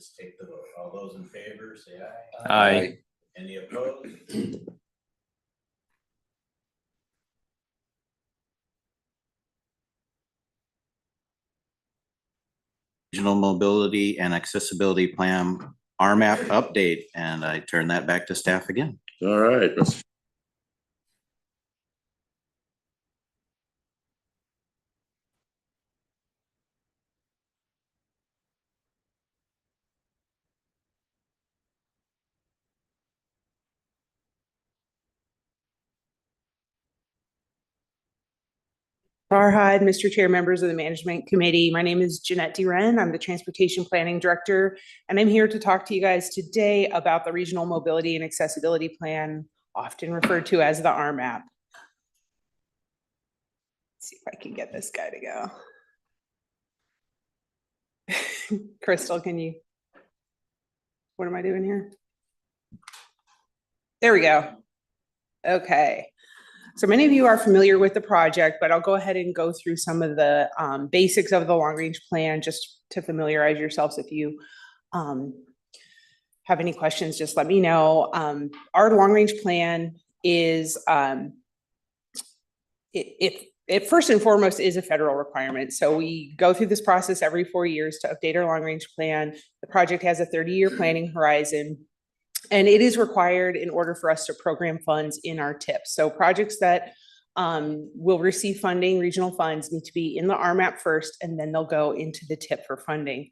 just take the vote. All those in favor, say aye. Aye. Any opposed? Regional Mobility and Accessibility Plan RMAP update, and I turn that back to staff again. All right. Farhad, Mr. Chair, members of the Management Committee. My name is Jeanette DeWren. I'm the Transportation Planning Director, and I'm here to talk to you guys today about the Regional Mobility and Accessibility Plan, often referred to as the RMAP. Let's see if I can get this guy to go. Crystal, can you? What am I doing here? There we go. Okay. So many of you are familiar with the project, but I'll go ahead and go through some of the basics of the long range plan just to familiarize yourselves. If you have any questions, just let me know. Our long range plan is, it first and foremost is a federal requirement. So we go through this process every 4 years to update our long range plan. The project has a 30-year planning horizon. And it is required in order for us to program funds in our TIPs. So projects that will receive funding, regional funds, need to be in the RMAP first, and then they'll go into the TIP for funding.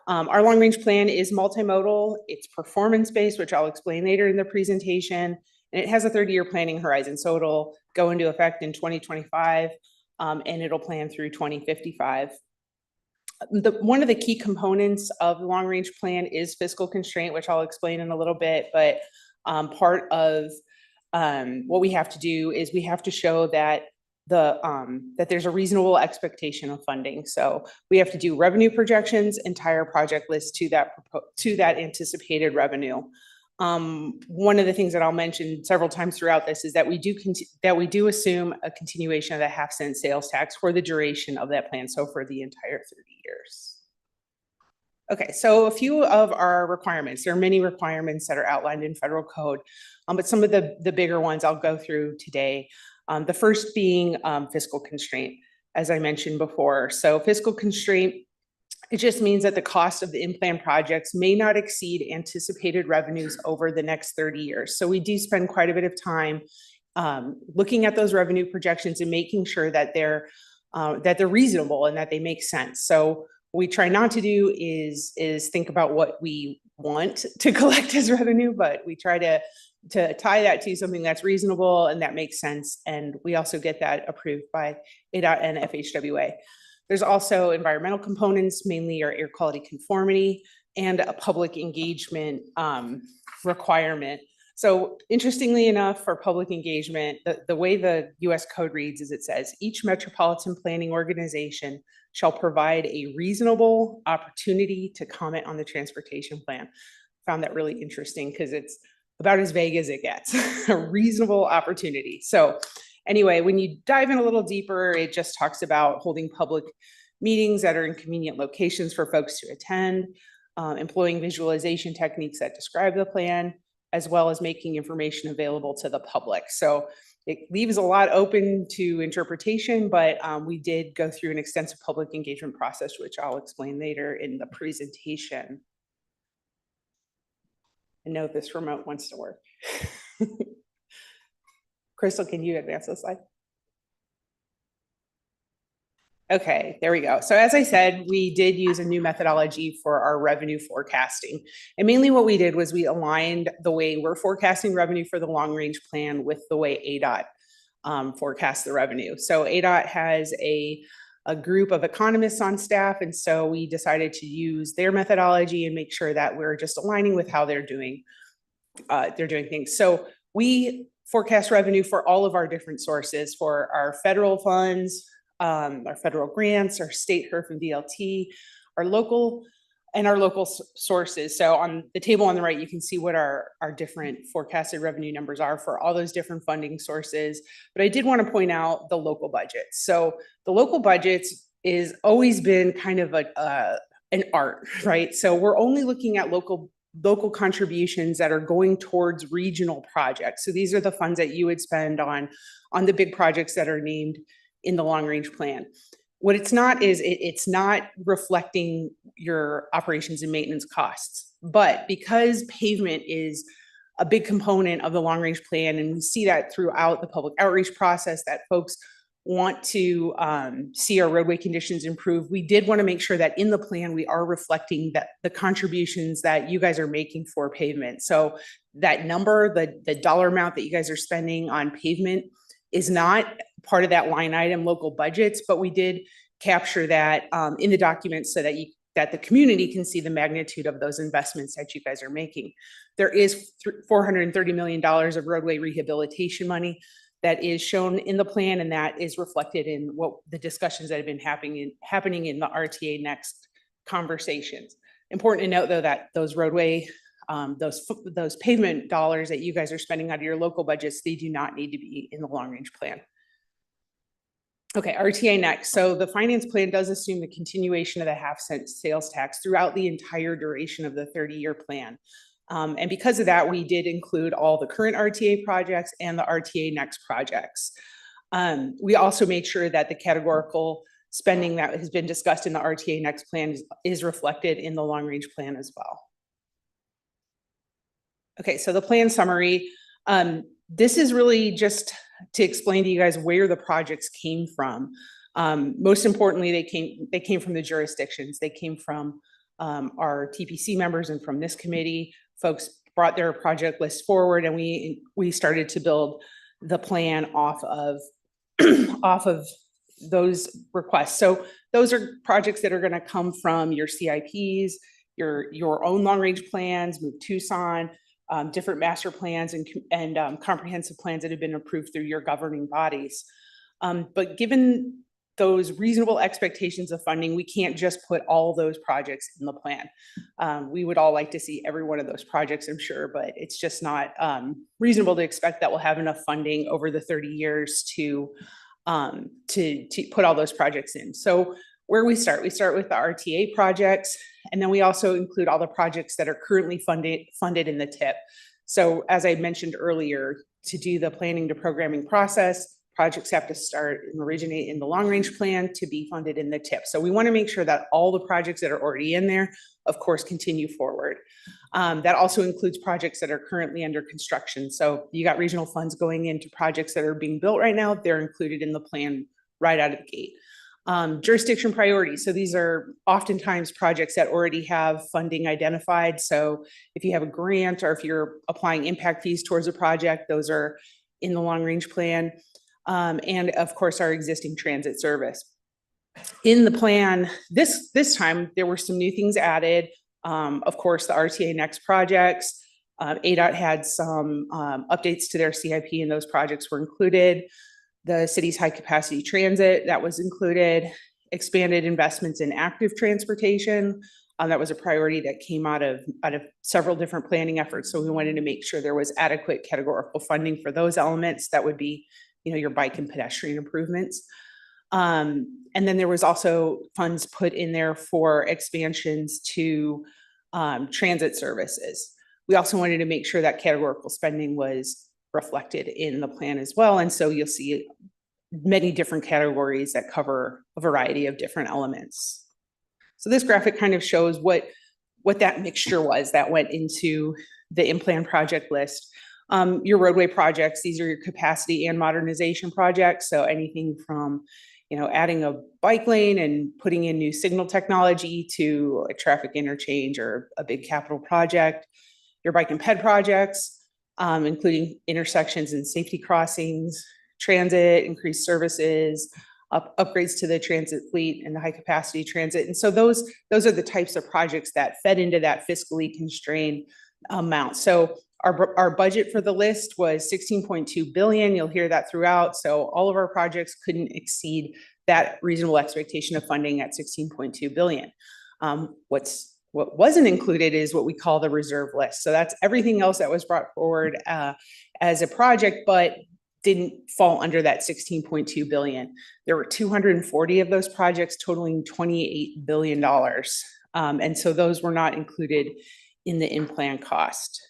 Our long range plan is multimodal. It's performance-based, which I'll explain later in the presentation. And it has a 30-year planning horizon. So it'll go into effect in 2025, and it'll plan through 2055. One of the key components of the long range plan is fiscal constraint, which I'll explain in a little bit, but part of what we have to do is we have to show that that there's a reasonable expectation of funding. So we have to do revenue projections, entire project list to that anticipated revenue. One of the things that I'll mention several times throughout this is that we do assume a continuation of the half-cent sales tax for the duration of that plan, so for the entire 30 years. Okay, so a few of our requirements. There are many requirements that are outlined in federal code, but some of the bigger ones I'll go through today. The first being fiscal constraint, as I mentioned before. So fiscal constraint, it just means that the cost of the in-plan projects may not exceed anticipated revenues over the next 30 years. So we do spend quite a bit of time looking at those revenue projections and making sure that they're reasonable and that they make sense. So what we try not to do is think about what we want to collect as revenue, but we try to tie that to something that's reasonable and that makes sense. And we also get that approved by ADOT and FHWA. There's also environmental components, mainly our air quality conformity and a public engagement requirement. So interestingly enough, for public engagement, the way the US code reads is it says, each metropolitan planning organization shall provide a reasonable opportunity to comment on the transportation plan. Found that really interesting because it's about as vague as it gets, a reasonable opportunity. So anyway, when you dive in a little deeper, it just talks about holding public meetings that are in convenient locations for folks to attend, employing visualization techniques that describe the plan, as well as making information available to the public. So it leaves a lot open to interpretation, but we did go through an extensive public engagement process, which I'll explain later in the presentation. I know this remote wants to work. Crystal, can you advance this slide? Okay, there we go. So as I said, we did use a new methodology for our revenue forecasting. And mainly what we did was we aligned the way we're forecasting revenue for the long range plan with the way ADOT forecasts the revenue. So ADOT has a group of economists on staff. And so we decided to use their methodology and make sure that we're just aligning with how they're doing things. So we forecast revenue for all of our different sources, for our federal funds, our federal grants, our state HERF and VLT, our local sources. So on the table on the right, you can see what our different forecasted revenue numbers are for all those different funding sources. But I did want to point out the local budgets. So the local budgets is always been kind of a an art, right? So we're only looking at local contributions that are going towards regional projects. So these are the funds that you would spend on the big projects that are named in the long range plan. What it's not is it's not reflecting your operations and maintenance costs. But because pavement is a big component of the long range plan, and we see that throughout the public outreach process, that folks want to see our roadway conditions improve, we did want to make sure that in the plan we are reflecting that the contributions that you guys are making for pavement. So that number, the dollar amount that you guys are spending on pavement is not part of that line item local budgets, but we did capture that in the document so that that the community can see the magnitude of those investments that you guys are making. There is $430 million of roadway rehabilitation money that is shown in the plan, and that is reflected in what the discussions that have been happening in the RTA Next conversations. Important to note, though, that those roadway, those pavement dollars that you guys are spending out of your local budgets, they do not need to be in the long range plan. Okay, RTA Next. So the finance plan does assume the continuation of the half-cent sales tax throughout the entire duration of the 30-year plan. And because of that, we did include all the current RTA projects and the RTA Next projects. We also made sure that the categorical spending that has been discussed in the RTA Next plan is reflected in the long range plan as well. Okay, so the plan summary. This is really just to explain to you guys where the projects came from. Most importantly, they came from the jurisdictions. They came from our TPC members and from this committee. Folks brought their project list forward, and we started to build the plan off of those requests. So those are projects that are going to come from your CIPs, your own long range plans, Move Tucson, different master plans and comprehensive plans that have been approved through your governing bodies. But given those reasonable expectations of funding, we can't just put all those projects in the plan. We would all like to see every one of those projects, I'm sure, but it's just not reasonable to expect that we'll have enough funding over the 30 years to put all those projects in. So where we start with the RTA projects, and then we also include all the projects that are currently funded in the TIP. So as I mentioned earlier, to do the planning to programming process, projects have to start and originate in the long range plan to be funded in the TIP. So we want to make sure that all the projects that are already in there, of course, continue forward. That also includes projects that are currently under construction. So you got regional funds going into projects that are being built right now. They're included in the plan right out of the gate. Jurisdiction priorities. So these are oftentimes projects that already have funding identified. So if you have a grant or if you're applying impact fees towards a project, those are in the long range plan. And of course, our existing transit service. In the plan, this time, there were some new things added. Of course, the RTA Next projects. ADOT had some updates to their CIP, and those projects were included. The city's high capacity transit, that was included. Expanded investments in active transportation. That was a priority that came out of several different planning efforts. So we wanted to make sure there was adequate categorical funding for those elements. That would be, your bike and pedestrian improvements. And then there was also funds put in there for expansions to transit services. We also wanted to make sure that categorical spending was reflected in the plan as well. And so you'll see many different categories that cover a variety of different elements. So this graphic kind of shows what that mixture was that went into the in-plan project list. Your roadway projects, these are your capacity and modernization projects. So anything from, adding a bike lane and putting in new signal technology to a traffic interchange or a big capital project. Your bike and ped projects, including intersections and safety crossings, transit, increased services, upgrades to the transit fleet and the high capacity transit. And so those are the types of projects that fed into that fiscally constrained amount. So our budget for the list was 16.2 billion. You'll hear that throughout. So all of our projects couldn't exceed that reasonable expectation of funding at 16.2 billion. What wasn't included is what we call the reserve list. So that's everything else that was brought forward as a project, but didn't fall under that 16.2 billion. There were 240 of those projects totaling $28 billion. And so those were not included in the in-plan cost.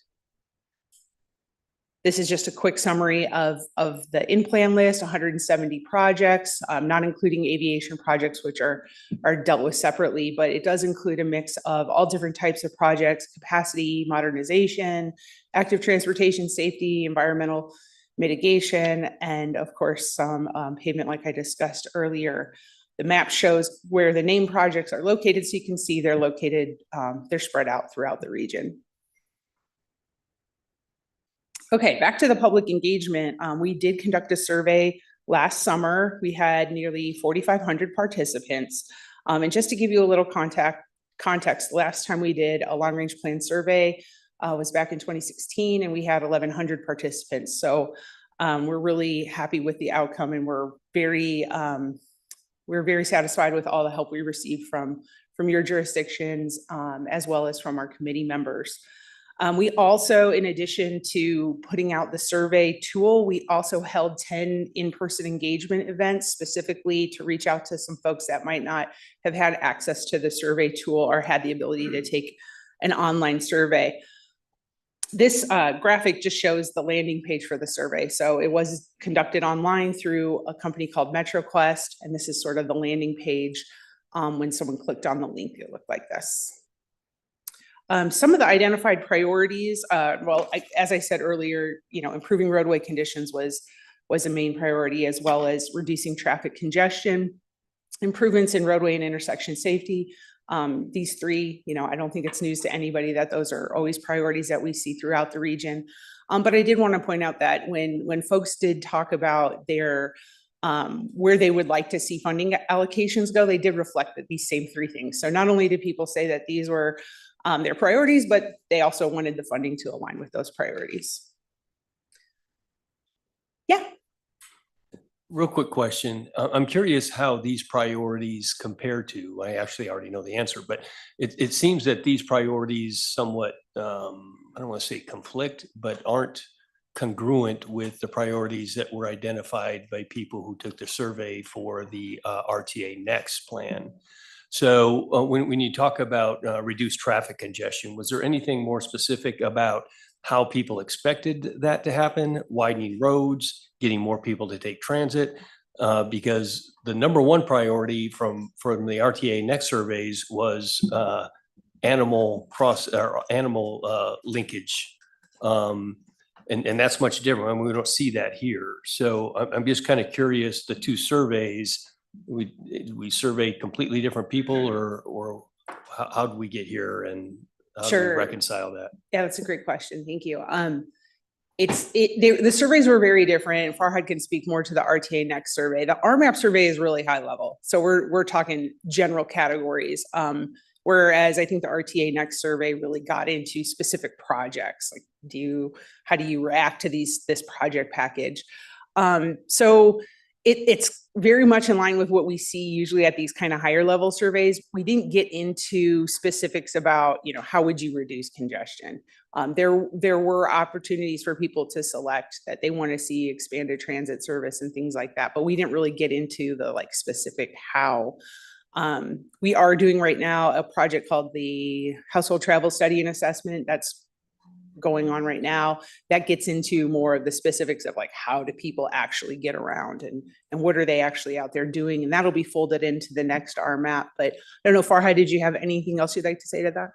This is just a quick summary of the in-plan list, 170 projects, not including aviation projects, which are dealt with separately, but it does include a mix of all different types of projects: capacity, modernization, active transportation, safety, environmental mitigation, and of course, some pavement like I discussed earlier. The map shows where the named projects are located, so you can see they're located, they're spread out throughout the region. Okay, back to the public engagement. We did conduct a survey last summer. We had nearly 4,500 participants. And just to give you a little context, last time we did a long range plan survey was back in 2016, and we had 1,100 participants. So we're really happy with the outcome, and we're very satisfied with all the help we received from your jurisdictions, as well as from our committee members. We also, in addition to putting out the survey tool, we also held 10 in-person engagement events specifically to reach out to some folks that might not have had access to the survey tool or had the ability to take an online survey. This graphic just shows the landing page for the survey. So it was conducted online through a company called MetroQuest, and this is sort of the landing page. When someone clicked on the link, it looked like this. Some of the identified priorities, as I said earlier, improving roadway conditions was a main priority, as well as reducing traffic congestion, improvements in roadway and intersection safety. These three, I don't think it's news to anybody that those are always priorities that we see throughout the region. But I did want to point out that when folks did talk about their where they would like to see funding allocations go, they did reflect that these same three things. So not only did people say that these were their priorities, but they also wanted the funding to align with those priorities. Yeah. Real quick question. I'm curious how these priorities compare to, I actually already know the answer, but it seems that these priorities somewhat, I don't want to say conflict, but aren't congruent with the priorities that were identified by people who took the survey for the RTA Next plan. So when you talk about reduced traffic congestion, was there anything more specific about how people expected that to happen? Widening roads, getting more people to take transit? Because the number one priority from the RTA Next surveys was animal linkage. And that's much different. I mean, we don't see that here. So I'm just kind of curious, the two surveys, we surveyed completely different people, or how did we get here, and how do we reconcile that? Yeah, that's a great question. Thank you. The surveys were very different. Farhad can speak more to the RTA Next survey. The RMAP survey is really high level. So we're talking general categories. Whereas I think the RTA Next survey really got into specific projects. Like, how do you react to this project package? So it's very much in line with what we see usually at these kind of higher level surveys. We didn't get into specifics about, how would you reduce congestion? There were opportunities for people to select that they want to see expanded transit service and things like that, but we didn't really get into the specific how. We are doing right now a project called the Household Travel Study and Assessment that's going on right now that gets into more of the specifics of how do people actually get around and what are they actually out there doing, and that'll be folded into the next RMAP. But I don't know, Farhad, did you have anything else you'd like to say to that?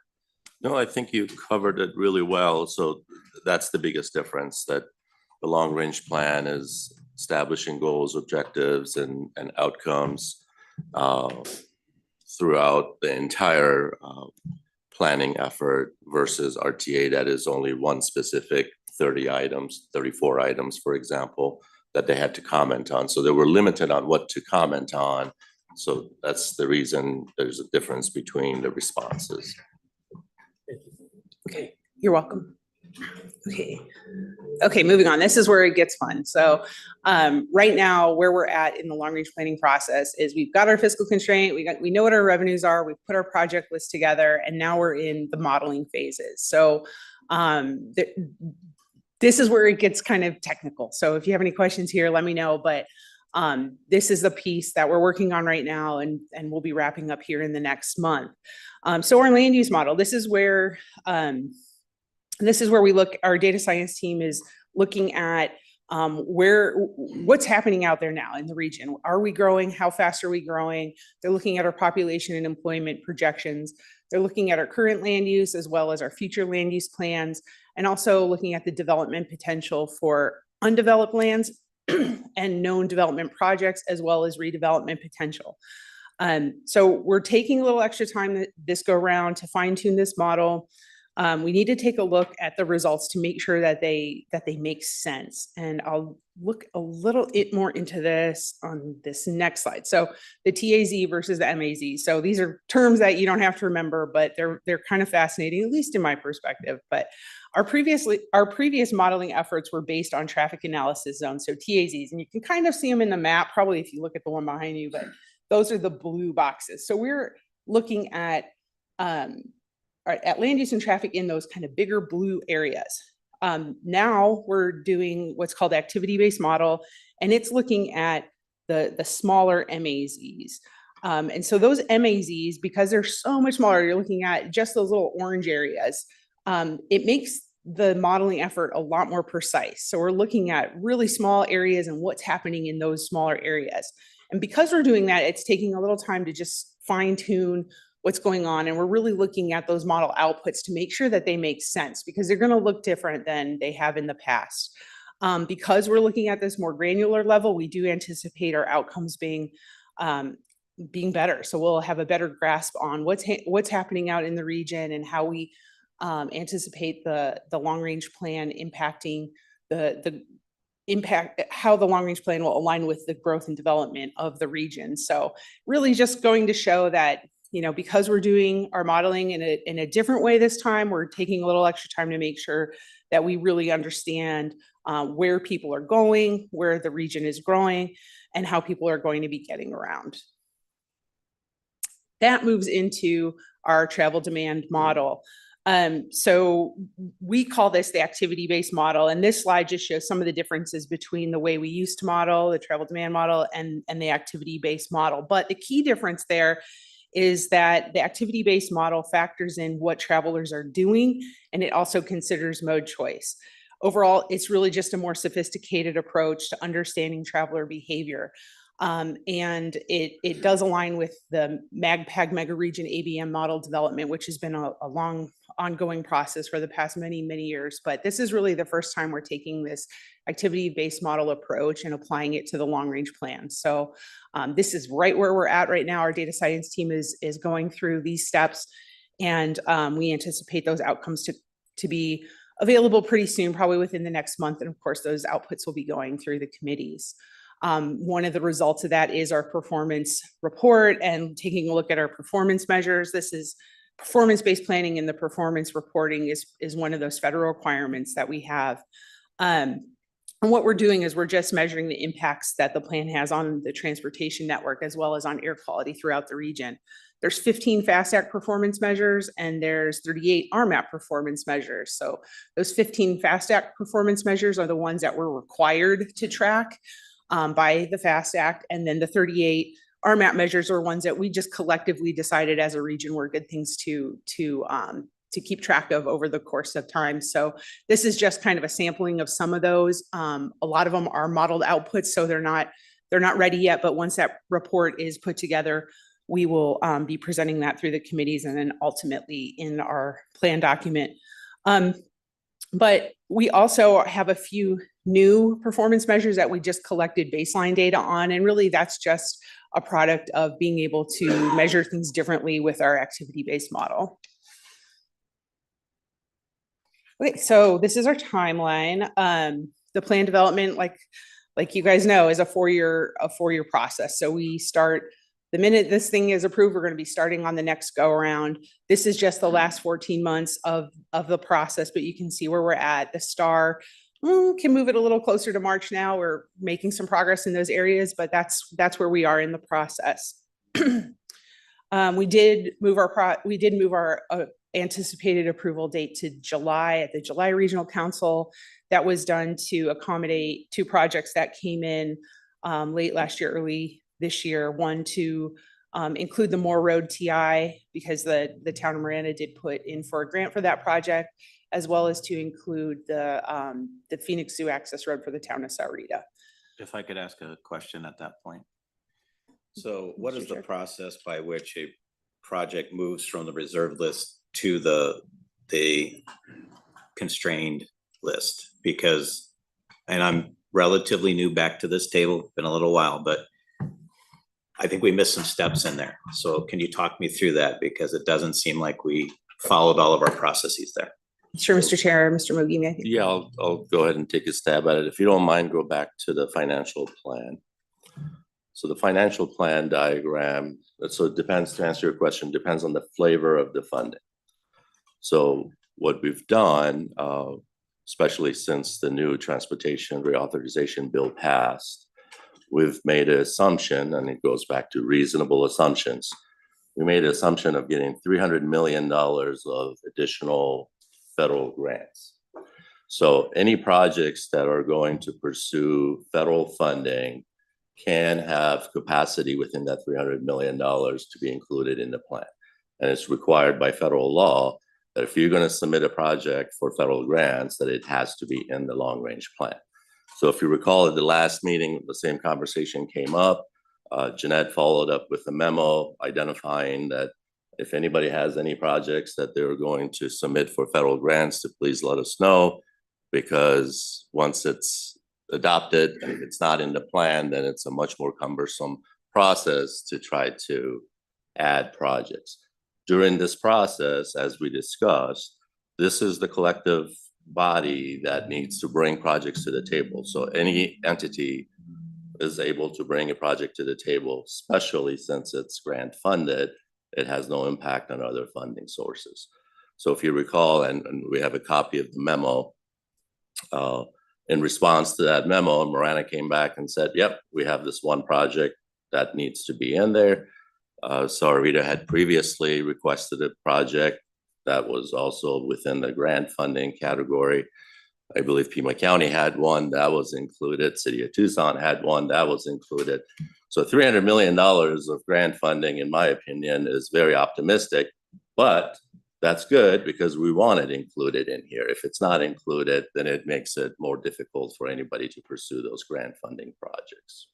No, I think you covered it really well. So that's the biggest difference, that the long range plan is establishing goals, objectives, and outcomes throughout the entire planning effort, versus RTA that is only one specific 30 items, 34 items, for example, that they had to comment on. So they were limited on what to comment on. So that's the reason there's a difference between the responses. Okay, you're welcome. Okay, moving on. This is where it gets fun. So right now, where we're at in the long range planning process is we've got our fiscal constraint, we know what our revenues are, we've put our project list together, and now we're in the modeling phases. So this is where it gets kind of technical. So if you have any questions here, let me know. But This is the piece that we're working on right now and we'll be wrapping up here in the next month. So our land use model, this is where we look, our data science team is looking at what's happening out there now in the region. Are we growing? How fast are we growing? They're looking at our population and employment projections. They're looking at our current land use as well as our future land use plans, and also looking at the development potential for undeveloped lands and known development projects, as well as redevelopment potential. So we're taking a little extra time this go around to fine tune this model. We need to take a look at the results to make sure that they make sense. And I'll look a little bit more into this on this next slide. So the TAZ versus the MAZ. So these are terms that you don't have to remember, but they're kind of fascinating, at least in my perspective. But our previous modeling efforts were based on traffic analysis zones, so TAZs, and you can kind of see them in the map, probably if you look at the one behind you, but those are the blue boxes. So we're looking at land use and traffic in those kind of bigger blue areas. Now we're doing what's called activity-based model, and it's looking at the smaller MAZs. And so those MAZs, because they're so much smaller, you're looking at just those little orange areas. It makes the modeling effort a lot more precise. So we're looking at really small areas and what's happening in those smaller areas. And because we're doing that, it's taking a little time to just fine tune what's going on. And we're really looking at those model outputs to make sure that they make sense, because they're going to look different than they have in the past. Because we're looking at this more granular level, we do anticipate our outcomes being better. So we'll have a better grasp on what's happening out in the region and how we anticipate the long range plan impacting how the long range plan will align with the growth and development of the region. So really just going to show that, you know, because we're doing our modeling in a different way this time, we're taking a little extra time to make sure that we really understand where people are going, where the region is growing, and how people are going to be getting around. That moves into our travel demand model. So we call this the activity-based model, and this slide just shows some of the differences between the way we used to model the travel demand model and the activity-based model. But the key difference there is that the activity-based model factors in what travelers are doing, and it also considers mode choice. Overall, it's really just a more sophisticated approach to understanding traveler behavior. And it does align with the PAG mega region ABM model development, which has been a long ongoing process for the past many years. But this is really the first time we're taking this activity-based model approach and applying it to the long range plan. So this is right where we're at right now. Our data science team is going through these steps, and we anticipate those outcomes to be available pretty soon, probably within the next month. And of course, those outputs will be going through the committees. One of the results of that is our performance report and taking a look at our performance measures. This is performance-based planning, and the performance reporting is one of those federal requirements that we have. And what we're doing is we're just measuring the impacts that the plan has on the transportation network as well as on air quality throughout the region. There's 15 Fast Act performance measures, and there's 38 RMAP performance measures. So those 15 Fast Act performance measures are the ones that we're required to track by the FAST Act. And then the 38 RMAP measures are ones that we just collectively decided as a region were good things to keep track of over the course of time. So this is just kind of a sampling of some of those. A lot of them are modeled outputs, so they're not ready yet. But once that report is put together, we will be presenting that through the committees and then ultimately in our plan document. But we also have a few new performance measures that we just collected baseline data on. And really that's just a product of being able to measure things differently with our activity-based model. Okay, so this is our timeline. The plan development, like you guys know, is a four-year process. So we start the minute this thing is approved, we're going to be starting on the next go around. This is just the last 14 months of the process, but you can see where we're at. The star can move it a little closer to March now. We're making some progress in those areas, but that's where we are in the process. We did move our anticipated approval date to July at the July Regional Council. That was done to accommodate two projects that came in late last year, early this year. One, to include the Moore Road TI, because the town of Marana did put in for a grant for that project, as well as to include the Phoenix Zoo access road for the town of Sahuarita. If I could ask a question at that point. So what is the Sure. process by which a project moves from the reserve list to the constrained list? Because, and I'm relatively new back to this table, been a little while, but I think we missed some steps in there. So can you talk me through that? Because it doesn't seem like we followed all of our processes there. Sure, Mr. Chair, Mr. Mugi, I think. Yeah, I'll go ahead and take a stab at it. If you don't mind, go back to the financial plan. So the financial plan diagram, so it depends, to answer your question, depends on the flavor of the funding. So what we've done, especially since the new transportation reauthorization bill passed, we've made an assumption, and it goes back to reasonable assumptions. We made an assumption of getting $300 million of additional federal grants. So any projects that are going to pursue federal funding can have capacity within that $300 million to be included in the plan. And it's required by federal law that if you're going to submit a project for federal grants, that it has to be in the long range plan. So if you recall at the last meeting, the same conversation came up. Jeanette followed up with a memo identifying that if anybody has any projects that they're going to submit for federal grants, to please let us know, because once it's adopted and if it's not in the plan, then it's a much more cumbersome process to try to add projects. During this process, as we discussed, this is the collective body that needs to bring projects to the table. So any entity is able to bring a project to the table, especially since it's grant funded, it has no impact on other funding sources. So if you recall, and we have a copy of the memo, in response to that memo, Marana came back and said, yep, we have this one project that needs to be in there. Sahuarita had previously requested a project that was also within the grant funding category. I believe Pima County had one that was included. City of Tucson had one that was included. So $300 million of grant funding, in my opinion, is very optimistic, but that's good because we want it included in here. If it's not included, then it makes it more difficult for anybody to pursue those grant funding projects.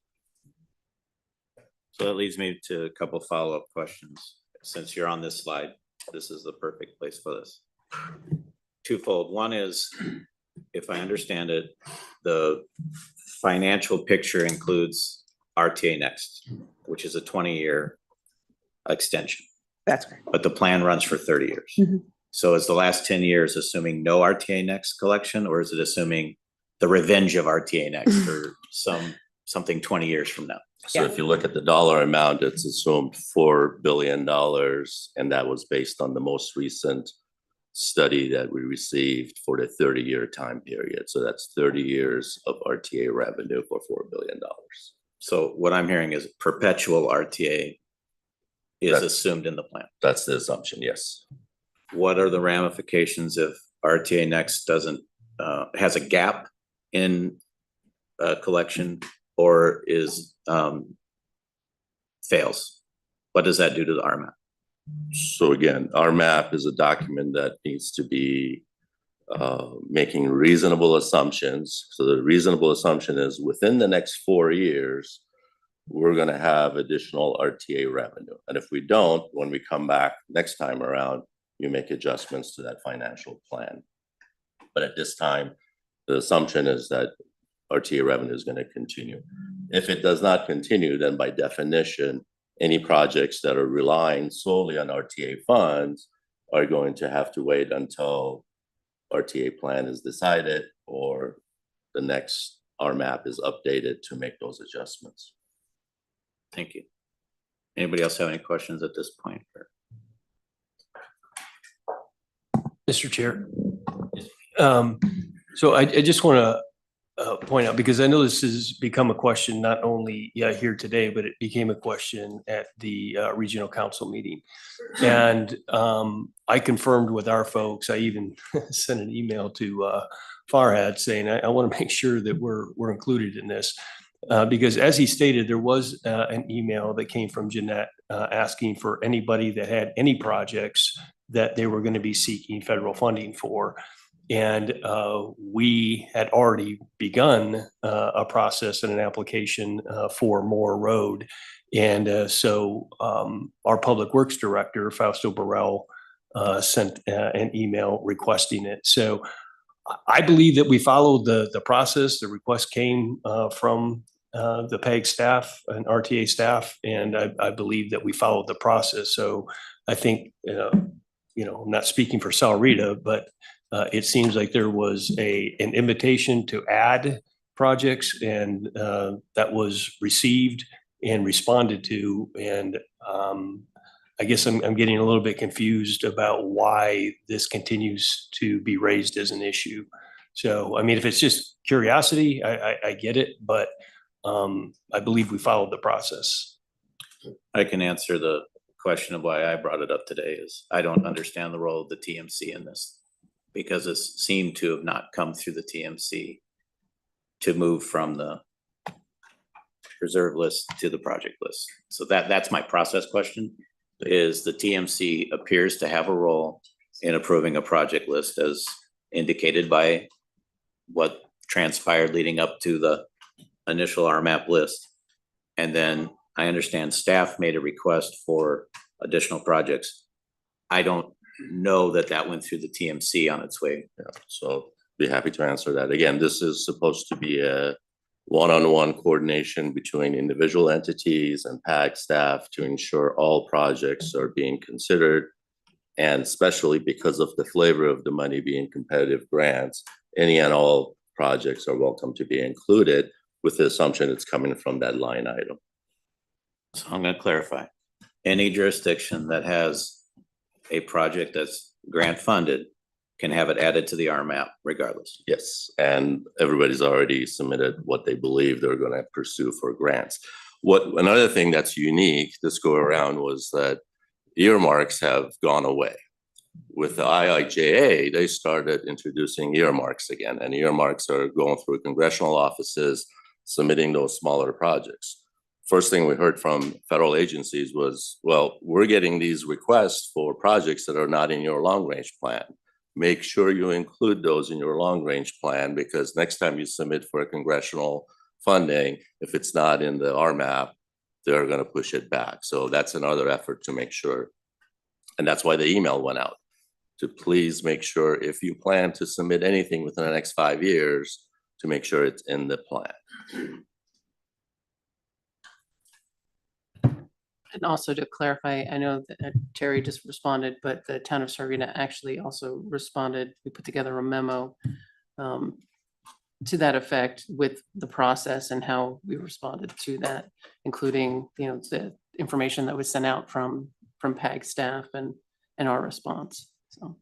So that leads me to a couple follow-up questions. Since you're on this slide, this is the perfect place for this. Twofold. One is, if I understand it, the financial picture includes RTA Next, which is a 20-year extension. That's correct. But the plan runs for 30 years. Mhm. So is the last 10 years assuming no RTA Next collection, or is it assuming the revenge of RTA Next for something 20 years from now? So Yeah. if you look at the dollar amount, it's assumed $4 billion, and that was based on the most recent study that we received for the 30-year time period. So that's 30 years of RTA revenue for $4 billion. So what I'm hearing is perpetual RTA is That's- assumed in the plan. That's the assumption, yes. What are the ramifications if RTA Next doesn't, has a gap in collection or is, fails? What does that do to the RMAP? So again, our map is a document that needs to be making reasonable assumptions. So the reasonable assumption is within the next 4 years, we're going to have additional RTA revenue. And if we don't, when we come back next time around, you make adjustments to that financial plan. But at this time, the assumption is that RTA revenue is going to continue. If it does not continue, then by definition, any projects that are relying solely on RTA funds are going to have to wait until RTA plan is decided or the next RMAP is updated to make those adjustments. Thank you. Anybody else have any questions at this point? Mr. Chair. So I just want to point out, because I know this has become a question not only here today, but it became a question at the regional council meeting. And I confirmed with our folks, I even sent an email to Farhad saying, I want to make sure that we're included in this. Because as he stated, there was an email that came from Jeanette asking for anybody that had any projects that they were going to be seeking federal funding for. And we had already begun a process and an application for Moore Road. And so our Public Works Director, Fausto Burrell, sent an email requesting it. So I believe that we followed the process. The request came from the PAG staff and RTA staff, and I believe that we followed the process. So I think, I'm not speaking for Salarita, but it seems like there was an invitation to add projects, and that was received and responded to. And I guess I'm getting a little bit confused about why this continues to be raised as an issue. So, I mean, if it's just curiosity, I get it, but I believe we followed the process. I can answer the question of why I brought it up today is I don't understand the role of the TMC in this, because it seemed to have not come through the TMC to move from the reserve list to the project list. So that's my process question, is the TMC appears to have a role in approving a project list as indicated by what transpired leading up to the initial RMAP list. And then I understand staff made a request for additional projects. I don't know that went through the TMC on its way. Yeah, so be happy to answer that. Again, this is supposed to be a one-on-one coordination between individual entities and PAG staff to ensure all projects are being considered. And especially because of the flavor of the money being competitive grants, any and all projects are welcome to be included with the assumption it's coming from that line item. So I'm going to clarify. Any jurisdiction that has a project that's grant funded can have it added to the RMAP regardless. Yes, and everybody's already submitted what they believe they're going to pursue for grants. Another thing that's unique this go around was that earmarks have gone away. With the IIJA, they started introducing earmarks again, and earmarks are going through congressional offices, submitting those smaller projects. First thing we heard from federal agencies was, well, we're getting these requests for projects that are not in your long range plan. Make sure you include those in your long range plan, because next time you submit for a congressional funding, if it's not in the RMAP, they're going to push it back. So that's another effort to make sure. And that's why the email went out, to please make sure if you plan to submit anything within the next 5 years, to make sure it's in the plan. And also to clarify, I know that Terry just responded, but the town of Salarita actually also responded. We put together a memo to that effect with the process and how we responded to that, including, the information that was sent out from PAG staff and our response. So,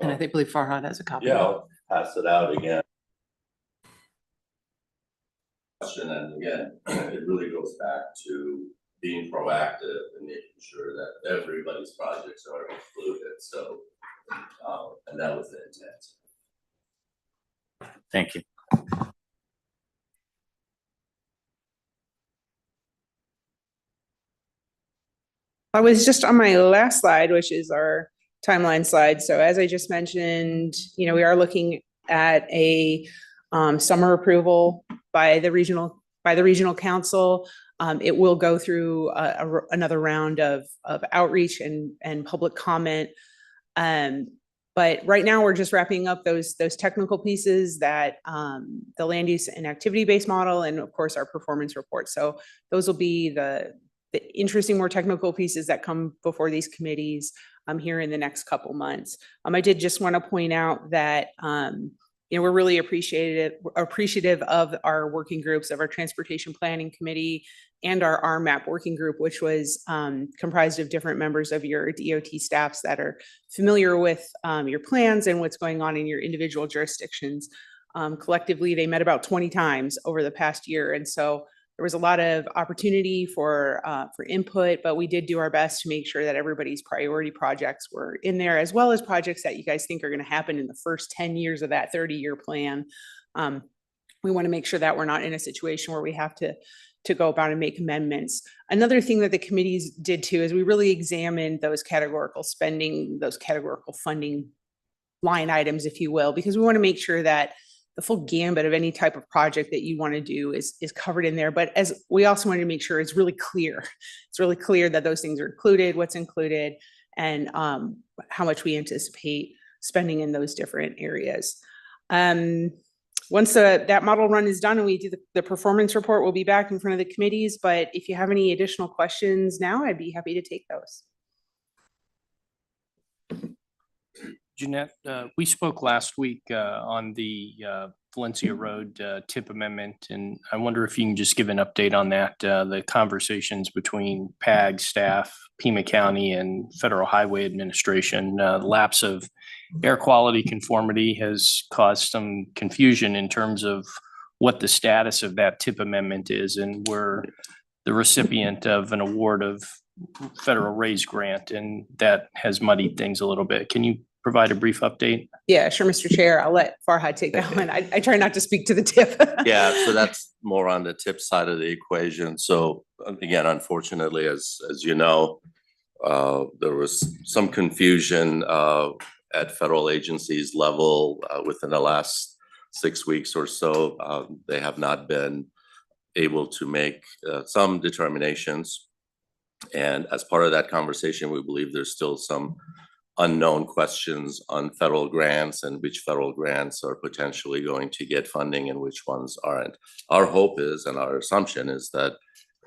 and I believe Farhad has a copy. Yeah, I'll pass it out again. And again, it really goes back to being proactive and making sure that everybody's projects are included. So, and that was the intent. Thank you. I was just on my last slide, which is our timeline slide. So as I just mentioned, we are looking at a summer approval by the regional council. It will go through another round of outreach and public comment. But right now we're just wrapping up those technical pieces that the land use and activity-based model, and of course our performance report. So those will be the interesting, more technical pieces that come before these committees here in the next couple months. I did just want to point out that we're really appreciative of our working groups, of our Transportation Planning Committee and our RMAP working group, which was comprised of different members of your DOT staffs that are familiar with your plans and what's going on in your individual jurisdictions. Collectively, they met about 20 times over the past year. And so there was a lot of opportunity for input, but we did do our best to make sure that everybody's priority projects were in there, as well as projects that you guys think are going to happen in the first 10 years of that 30-year plan. We want to make sure that we're not in a situation where we have to go about and make amendments. Another thing that the committees did too is we really examined those categorical spending, those categorical funding line items, if you will, because we want to make sure that the full gambit of any type of project that you want to do is covered in there. But as we also wanted to make sure it's really clear. It's really clear that those things are included, what's included, and how much we anticipate spending in those different areas. Once that model run is done and we do the performance report, we'll be back in front of the committees. But if you have any additional questions now, I'd be happy to take those. Jeanette, we spoke last week on the Valencia Road tip amendment, and I wonder if you can just give an update on that, the conversations between PAG staff, Pima County, and Federal Highway Administration. Lapse of air quality conformity has caused some confusion in terms of what the status of that tip amendment is, and we're the recipient of an award of federal raise grant, and that has muddied things a little bit. Can you provide a brief update? Yeah, sure, Mr. Chair. I'll let Farhad take that one. I try not to speak to the tip. Yeah, so that's more on the tip side of the equation. So again, unfortunately, as you know, there was some confusion at federal agencies level within the last 6 weeks or so. They have not been able to make some determinations. And as part of that conversation, we believe there's still some unknown questions on federal grants and which federal grants are potentially going to get funding and which ones aren't. Our hope is, and our assumption is, that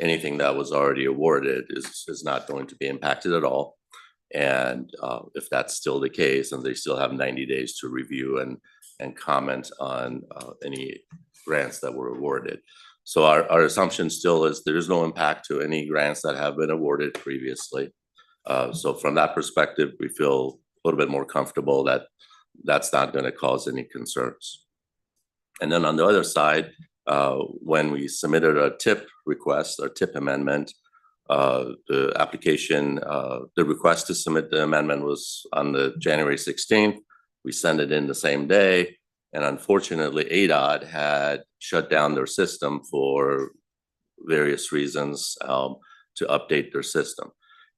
anything that was already awarded is not going to be impacted at all. And if that's still the case, and they still have 90 days to review and comment on any grants that were awarded. So our assumption still is there is no impact to any grants that have been awarded previously. So from that perspective, we feel a little bit more comfortable that that's not going to cause any concerns. And then on the other side, when we submitted a tip request or tip amendment, the application, the request to submit the amendment was on the January 16th. We sent it in the same day. And unfortunately, ADOT had shut down their system for various reasons to update their system.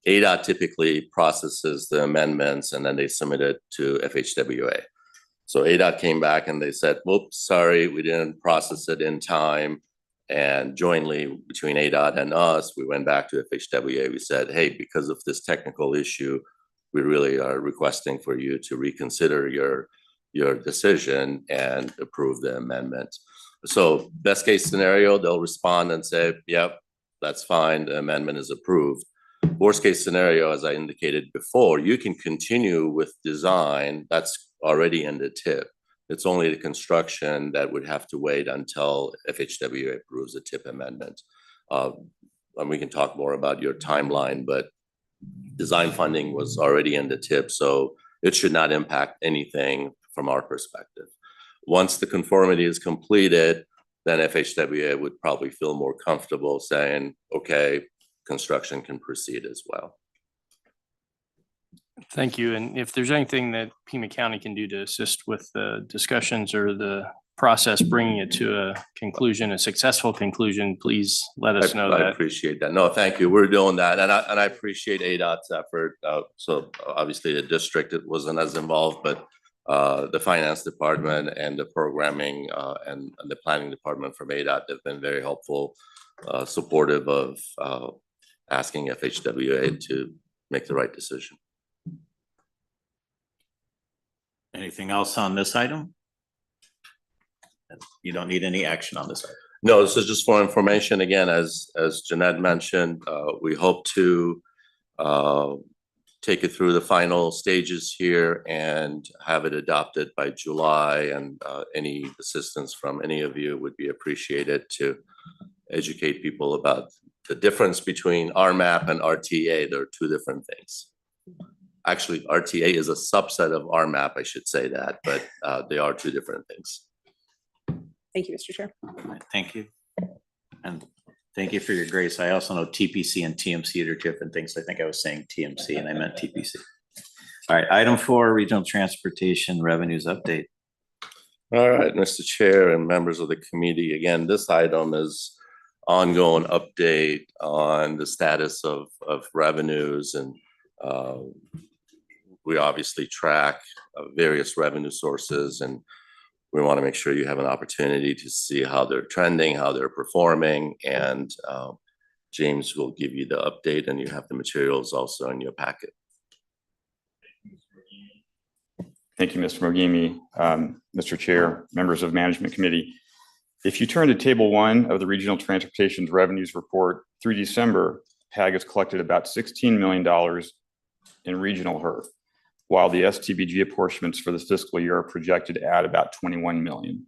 ADOT typically processes the amendments and then they submit it to FHWA. So ADOT came back and they said, "Whoops, sorry, we didn't process it in time." And jointly between ADOT and us, we went back to FHWA. We said, "Hey, because of this technical issue, we really are requesting for you to reconsider your decision and approve the amendment." So best case scenario, they'll respond and say, "Yep, that's fine, the amendment is approved." Worst case scenario, as I indicated before, you can continue with design that's already in the tip. It's only the construction that would have to wait until FHWA approves the tip amendment. And we can talk more about your timeline, but design funding was already in the tip, so it should not impact anything from our perspective. Once the conformity is completed, then FHWA would probably feel more comfortable saying, "Okay, construction can proceed as well." Thank you. And if there's anything that Pima County can do to assist with the discussions or the process, bringing it to a conclusion, a successful conclusion, please let us know I that. appreciate that. No, thank you. We're doing that. And I appreciate ADOT's effort. So obviously the district, it wasn't as involved, but the finance department and the programming and the planning department from ADOT have been very helpful, supportive of asking FHWA to make the right decision. Anything else on this item? You don't need any action on this item. No, this is just for information. Again, as Jeanette mentioned, we hope to take it through the final stages here and have it adopted by July. And any assistance from any of you would be appreciated to educate people about the difference between RMAP and RTA. They're two different things. Actually, RTA is a subset of RMAP, I should say that, but they are two different things. Thank you, Mr. Chair. Thank you. And thank you for your grace. I also know TPC and TMC are different things. I think I was saying TMC and I meant TPC. All right, item 4, regional transportation revenues update. All right, Mr. Chair and members of the committee, again, this item is ongoing update on the status of revenues and we obviously track various revenue sources and we want to make sure you have an opportunity to see how they're trending, how they're performing, and James will give you the update and you have the materials also in your packet. Thank you, Mr. Mogimi. Mr. Chair, members of Management Committee. If you turn to Table 1 of the Regional Transportation's Revenues Report, through December, PAG has collected about $16 million in regional HERF, while the STBG apportionments for this fiscal year are projected to add about $21 million.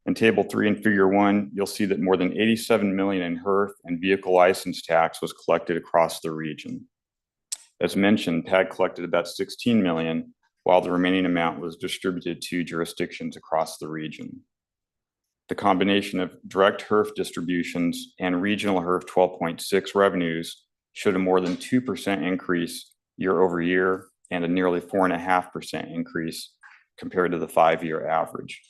In Table 3 and Figure 1, you'll see that more than $87 million in HERF and vehicle license tax was collected across the region. As mentioned, PAG collected about $16 million, while the remaining amount was distributed to jurisdictions across the region. The combination of direct HERF distributions and regional HERF 12.6 revenues showed a more than 2% increase year over year and a nearly 4.5% increase compared to the 5-year average.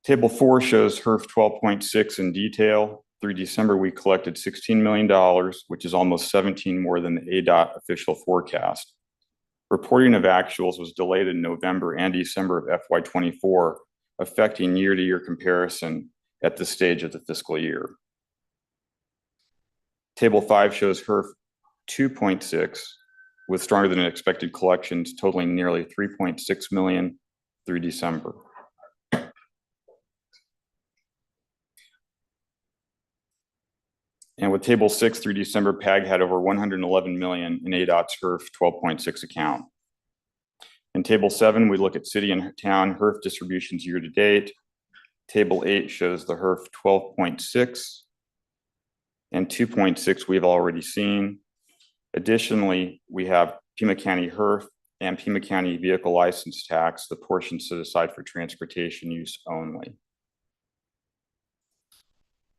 Table 4 shows HERF 12.6 in detail. Through December, we collected $16 million, which is almost 17 more than the ADOT official forecast. Reporting of actuals was delayed in November and December of FY24, affecting year-to-year comparison at this stage of the fiscal year. Table 5 shows HERF 2.6 with stronger than expected collections totaling nearly $3.6 million through December. And with Table 6 through December, PAG had over $111 million in ADOT's HERF 12.6 account. In Table 7, we look at city and town HERF distributions year to date. Table 8 shows the HERF 12.6 and 2.6 we've already seen. Additionally, we have Pima County HERF and Pima County vehicle license tax, the portion set aside for transportation use only.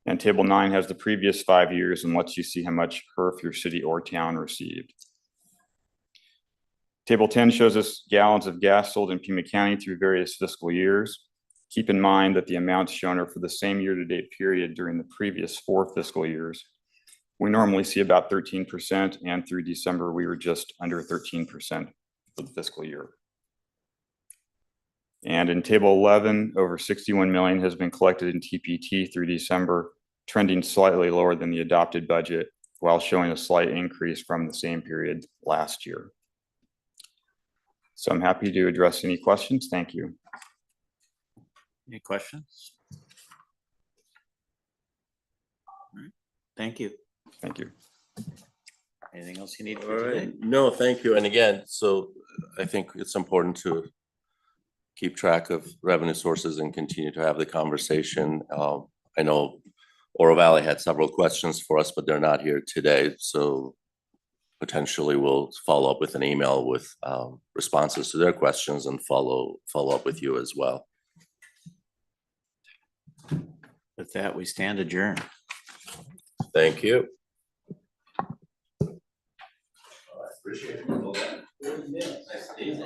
And Table 9 has the previous 5 years and lets you see how much HERF your city or town received. Table 10 shows us gallons of gas sold in Pima County through various fiscal years. Keep in mind that the amounts shown are for the same year-to-date period during the previous 4 fiscal years. We normally see about 13%, and through December, we were just under 13% for the fiscal year. And in Table 11, over $61 million has been collected in TPT through December, trending slightly lower than the adopted budget, while showing a slight increase from the same period last year. So I'm happy to address any questions. Thank you. Any questions? All right. Thank you. Thank you. Anything else you need All for today? right, no, thank you. And again, so I think it's important to keep track of revenue sources and continue to have the conversation. I know Oro Valley had several questions for us, but they're not here today. So potentially we'll follow up with an email with responses to their questions and follow up with you as well. With that, we stand adjourned. Thank you. Appreciate it.